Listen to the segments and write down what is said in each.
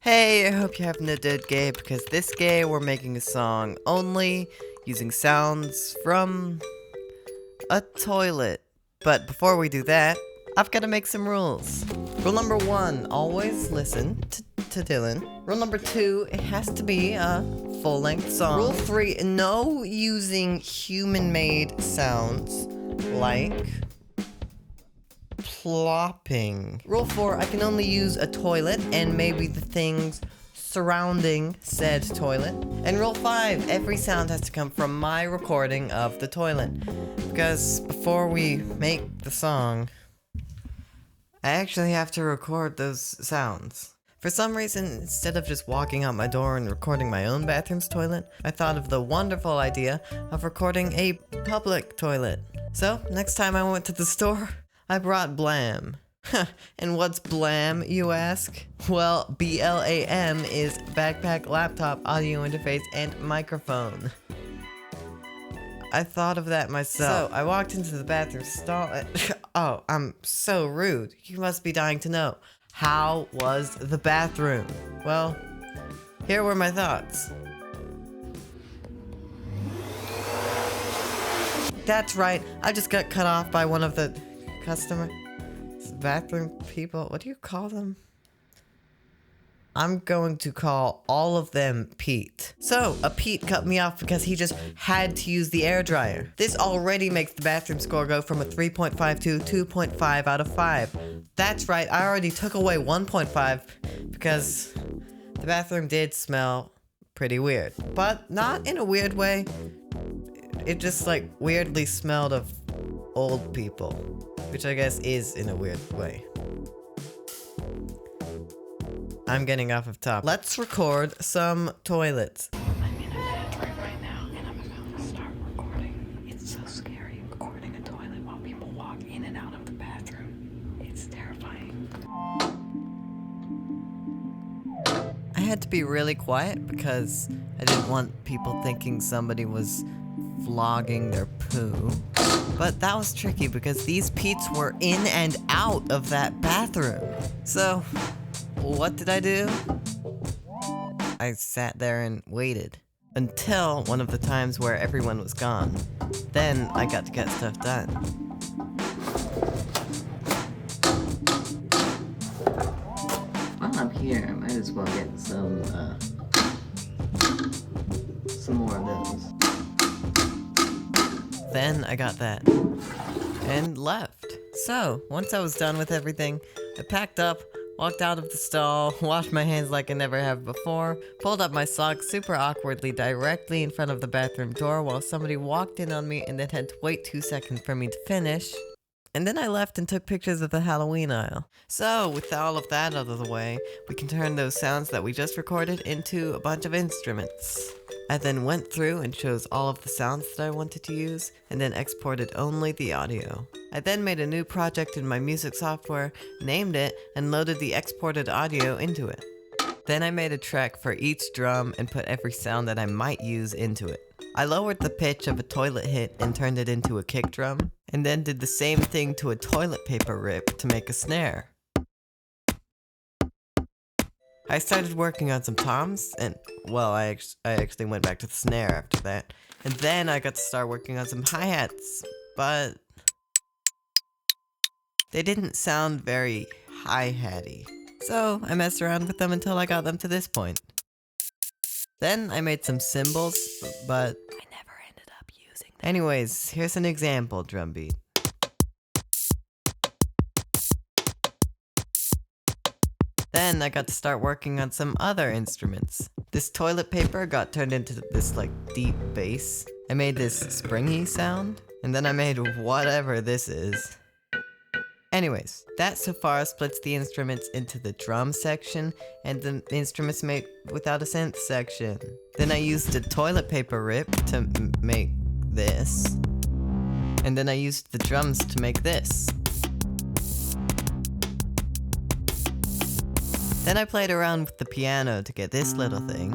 Hey, I hope you're having a good day, because this day we're making a song only using sounds from a toilet. But before we do that, I've got to make some rules. Rule number 1, always listen to Dylan. Rule number 2, it has to be a full-length song. Rule 3, no using human-made sounds like plopping. Rule 4, I can only use a toilet and maybe the things surrounding said toilet. And rule 5, every sound has to come from my recording of the toilet. Because before we make the song, I actually have to record those sounds. For some reason, instead of just walking out my door and recording my own bathroom's toilet, I thought of the wonderful idea of recording a public toilet. So, next time I went to the store, I brought Blam. And what's Blam, you ask? Well, BLAM is backpack, laptop, audio interface, and microphone. I thought of that myself. So, I walked into the bathroom stall oh, I'm so rude. You must be dying to know. How was the bathroom? Well, here were my thoughts. That's right, I just got cut off by one of the bathroom people. What do you call them? I'm going to call all of them Pete. So, a Pete cut me off because he just had to use the air dryer. This already makes the bathroom score go from a 3.5 to 2.5 out of 5. That's right, I already took away 1.5 because the bathroom did smell pretty weird. But not in a weird way. It just like weirdly smelled of old people, which I guess is in a weird way. I'm getting off of top. Let's record some toilets. I'm in a bathroom right now, and I'm about to start recording. It's so scary recording a toilet while people walk in and out of the bathroom. It's terrifying. I had to be really quiet because I didn't want people thinking somebody was vlogging their poo. But that was tricky because these Pete's were in and out of that bathroom. So, what did I do? I sat there and waited until one of the times where everyone was gone. Then I got to get stuff done. While I'm here, I might as well get some more of those. Then I got that and left. So, once I was done with everything, I packed up, walked out of the stall, washed my hands like I never have before, pulled up my socks super awkwardly directly in front of the bathroom door while somebody walked in on me and then had to wait 2 seconds for me to finish. And then I left and took pictures of the Halloween aisle. So, with all of that out of the way, we can turn those sounds that we just recorded into a bunch of instruments. I then went through and chose all of the sounds that I wanted to use, and then exported only the audio. I then made a new project in my music software, named it, and loaded the exported audio into it. Then I made a track for each drum and put every sound that I might use into it. I lowered the pitch of a toilet hit and turned it into a kick drum, and then did the same thing to a toilet paper rip to make a snare. I started working on some toms, and, well, I actually went back to the snare after that. And then I got to start working on some hi-hats, but they didn't sound very hi-hatty. So I messed around with them until I got them to this point. Then I made some cymbals, but I never ended up using them. anyways, here's an example drum beat. Then I got to start working on some other instruments. This toilet paper got turned into this like deep bass. I made this springy sound, and then I made whatever this is. Anyways, that so far splits the instruments into the drum section and the instruments made without a synth section. Then I used a toilet paper rip to make this. And then I used the drums to make this. Then I played around with the piano to get this little thing.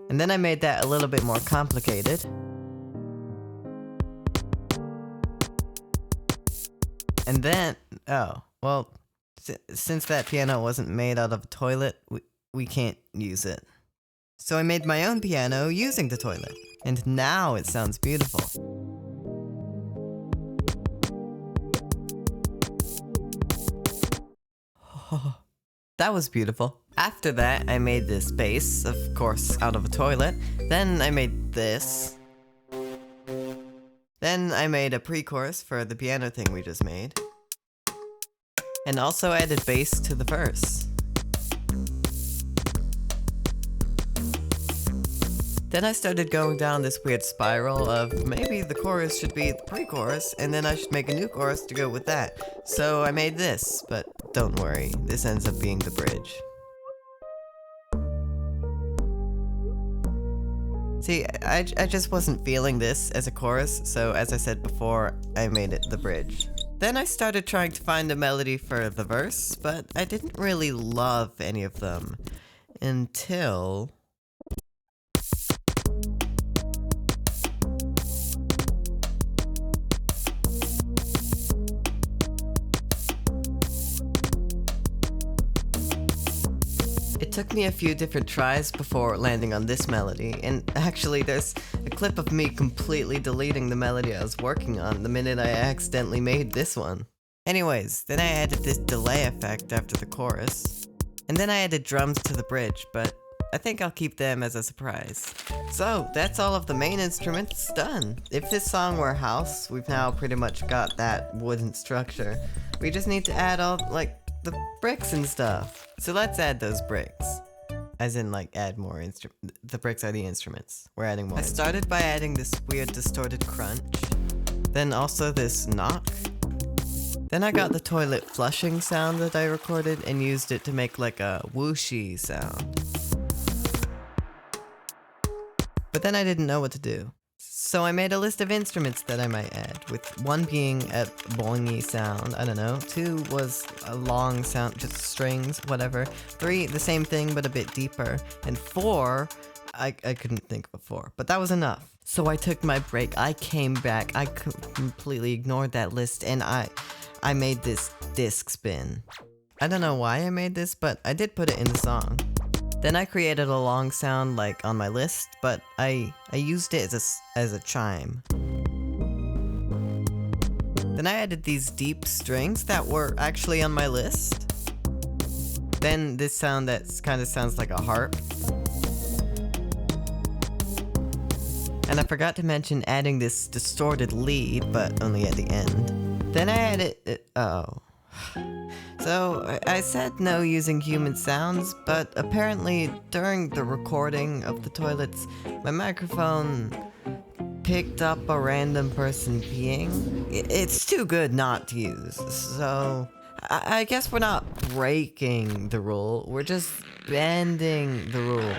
And then I made that a little bit more complicated. And then, oh, well, since that piano wasn't made out of a toilet, we can't use it. So I made my own piano using the toilet, and now it sounds beautiful. That was beautiful. After that, I made this bass, of course, out of a toilet. Then I made this. Then I made a pre-chorus for the piano thing we just made. And also added bass to the verse. Then I started going down this weird spiral of maybe the chorus should be the pre-chorus, and then I should make a new chorus to go with that. So I made this, but don't worry, this ends up being the bridge. See, I just wasn't feeling this as a chorus, so as I said before, I made it the bridge. Then I started trying to find a melody for the verse, but I didn't really love any of them until... It took me a few different tries before landing on this melody, and actually there's a clip of me completely deleting the melody I was working on the minute I accidentally made this one. Anyways, then I added this delay effect after the chorus, and then I added drums to the bridge, but I think I'll keep them as a surprise. So, that's all of the main instruments done. If this song were a house, we've now pretty much got that wooden structure. We just need to add all, the bricks and stuff. So let's add those bricks. As in, add more the bricks are the instruments. We're adding more. I started by adding this weird distorted crunch. Then also this knock. Then I got the toilet flushing sound that I recorded and used it to make a whooshy sound. But then I didn't know what to do. So I made a list of instruments that I might add, with one being a boingy sound, I don't know, 2 was a long sound, just strings, whatever, 3, the same thing but a bit deeper, and 4, I couldn't think of a 4, but that was enough. So I took my break, I came back, I completely ignored that list, and I made this disc spin. I don't know why I made this, but I did put it in the song. Then I created a long sound on my list, but I used it as a chime. Then I added these deep strings that were actually on my list. Then this sound that kind of sounds like a harp. And I forgot to mention adding this distorted lead, but only at the end. Then I added... So, I said no using human sounds, but apparently during the recording of the toilets, my microphone picked up a random person peeing. It's too good not to use, so I guess we're not breaking the rule, we're just bending the rule.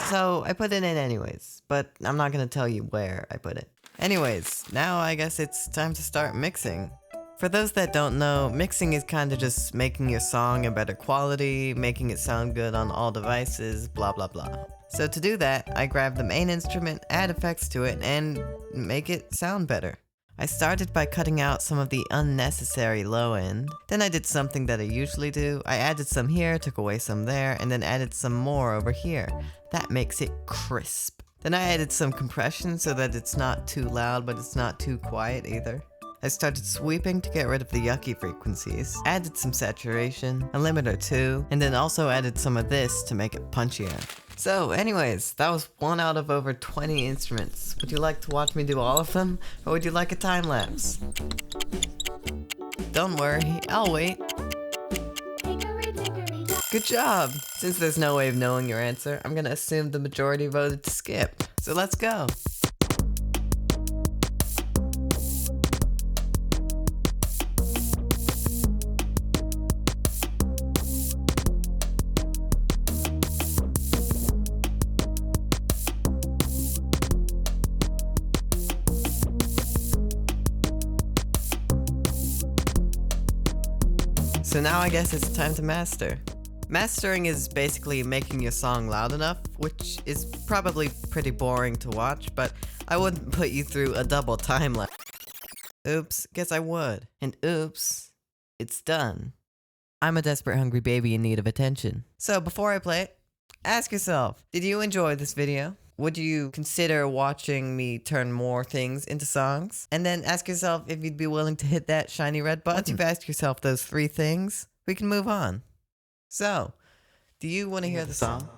So I put it in anyways, but I'm not gonna tell you where I put it. Anyways, now I guess it's time to start mixing. For those that don't know, mixing is kinda just making your song a better quality, making it sound good on all devices, blah blah blah. So to do that, I grab the main instrument, add effects to it, and make it sound better. I started by cutting out some of the unnecessary low end. Then I did something that I usually do. I added some here, took away some there, and then added some more over here. That makes it crisp. Then I added some compression so that it's not too loud, but it's not too quiet either. I started sweeping to get rid of the yucky frequencies, added some saturation, a limiter too, and then also added some of this to make it punchier. So anyways, that was 1 out of over 20 instruments. Would you like to watch me do all of them, or would you like a time lapse? Don't worry, I'll wait. Good job! Since there's no way of knowing your answer, I'm gonna assume the majority voted to skip. So let's go! So now I guess it's time to master. Mastering is basically making your song loud enough, which is probably pretty boring to watch, but I wouldn't put you through a double time lapse. Oops, guess I would. And oops, it's done. I'm a desperate hungry baby in need of attention. So before I play it, ask yourself, did you enjoy this video? Would you consider watching me turn more things into songs? And then ask yourself if you'd be willing to hit that shiny red button. Once you've asked yourself those 3 things, we can move on. So, do you want to hear the song?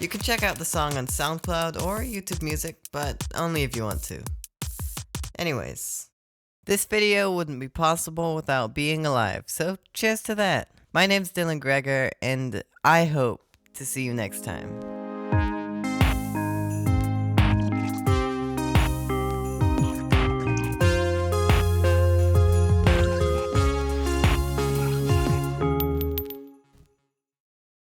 You can check out the song on SoundCloud or YouTube Music, but only if you want to. Anyways, this video wouldn't be possible without being alive, so cheers to that. My name's Dylan Greger, and I hope to see you next time.